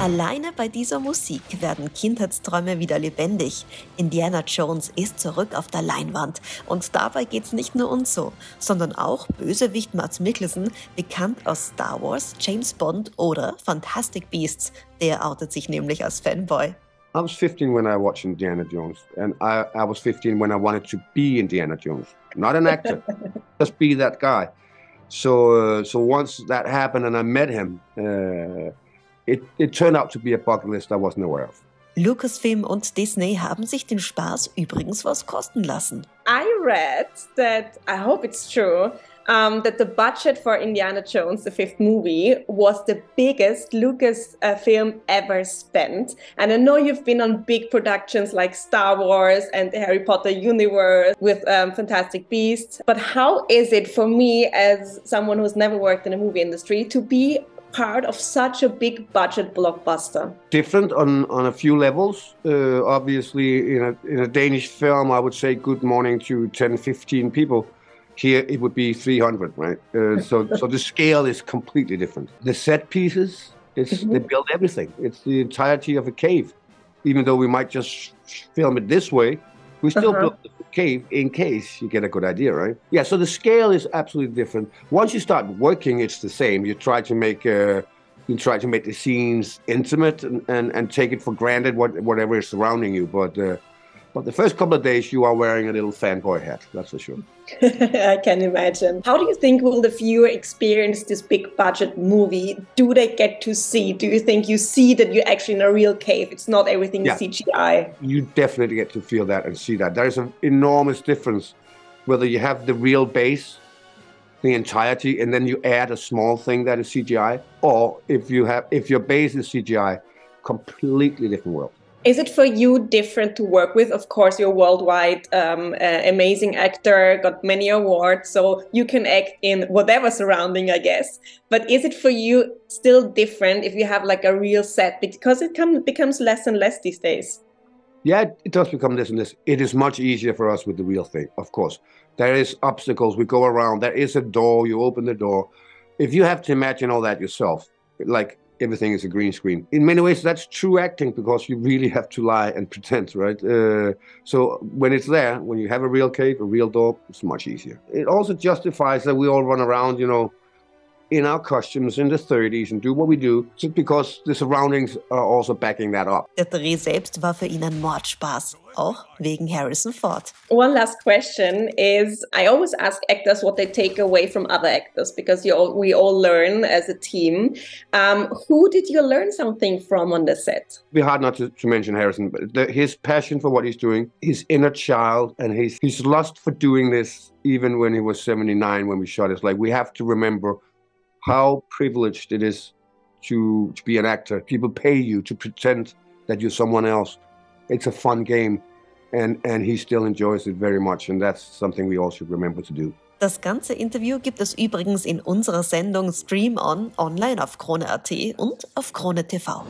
Alleine bei dieser Musik werden Kindheitsträume wieder lebendig. Indiana Jones ist zurück auf der Leinwand. Und dabei geht's nicht nur uns so, sondern auch Bösewicht Mads Mikkelsen, bekannt aus Star Wars, James Bond oder Fantastic Beasts. Der outet sich nämlich als Fanboy. I was 15 when I watched Indiana Jones, and I was 15 when I wanted to be Indiana Jones. Not an actor, just be that guy. So once that happened and I met him, it turned out to be a bucket list I wasn't aware of. Lucasfilm und Disney haben sich den Spaß übrigens was kosten lassen. I read that, I hope it's true, that the budget for Indiana Jones, the fifth movie, was the biggest Lucasfilm ever spent. And I know you've been on big productions like Star Wars and the Harry Potter universe with Fantastic Beasts. But how is it for me, as someone who's never worked in the movie industry, to be part of such a big budget blockbuster? Different on a few levels. Obviously, in a Danish film, I would say good morning to 10, 15 people. Here it would be 300, right? So the scale is completely different. The set pieces, they build everything. It's the entirety of a cave. Even though we might just film it this way, we still build the cave in case you get a good idea, right? Yeah, so the scale is absolutely different. Once you start working, it's the same. You try to make the scenes intimate and take it for granted whatever is surrounding you. But the first couple of days, you are wearing a little fanboy hat, that's for sure. I can imagine. How do you think will the viewer experience this big budget movie? Do they get to see? Do you think you see that you're actually in a real cave? It's not everything CGI. You definitely get to feel that and see that. There is an enormous difference whether you have the real base, the entirety, and then you add a small thing that is CGI, or if your base is CGI, completely different world. Is it for you different to work with? Of course, you're worldwide amazing actor, got many awards, so you can act in whatever surrounding, I guess. But is it for you still different if you have like a real set? Because it becomes less and less these days. Yeah, it does become less and less. It is much easier for us with the real thing, of course. There is obstacles, we go around, there is a door, you open the door. If you have to imagine all that yourself, like everything is a green screen. In many ways, that's true acting because you really have to lie and pretend, right? So when it's there, when you have a real cave, a real door, it's much easier. It also justifies that we all run around, in our costumes in the 30s and do what we do, just because the surroundings are also backing that up. Der Dreh selbst war für ihn ein Mordspaß, auch wegen Harrison Ford. One last question is, I always ask actors what they take away from other actors, because we all learn as a team. Who did you learn something from on the set? It'd be hard not to mention Harrison, but his passion for what he's doing, his inner child, and his lust for doing this, even when he was 79 when we shot, it's like we have to remember how privileged it is to be an actor. People pay you to pretend that you're someone else. It's a fun game, and he still enjoys it very much, and that's something we all should remember to do. Das ganze Interview gibt es übrigens in unserer Sendung Stream On online auf Krone.at und auf Krone TV.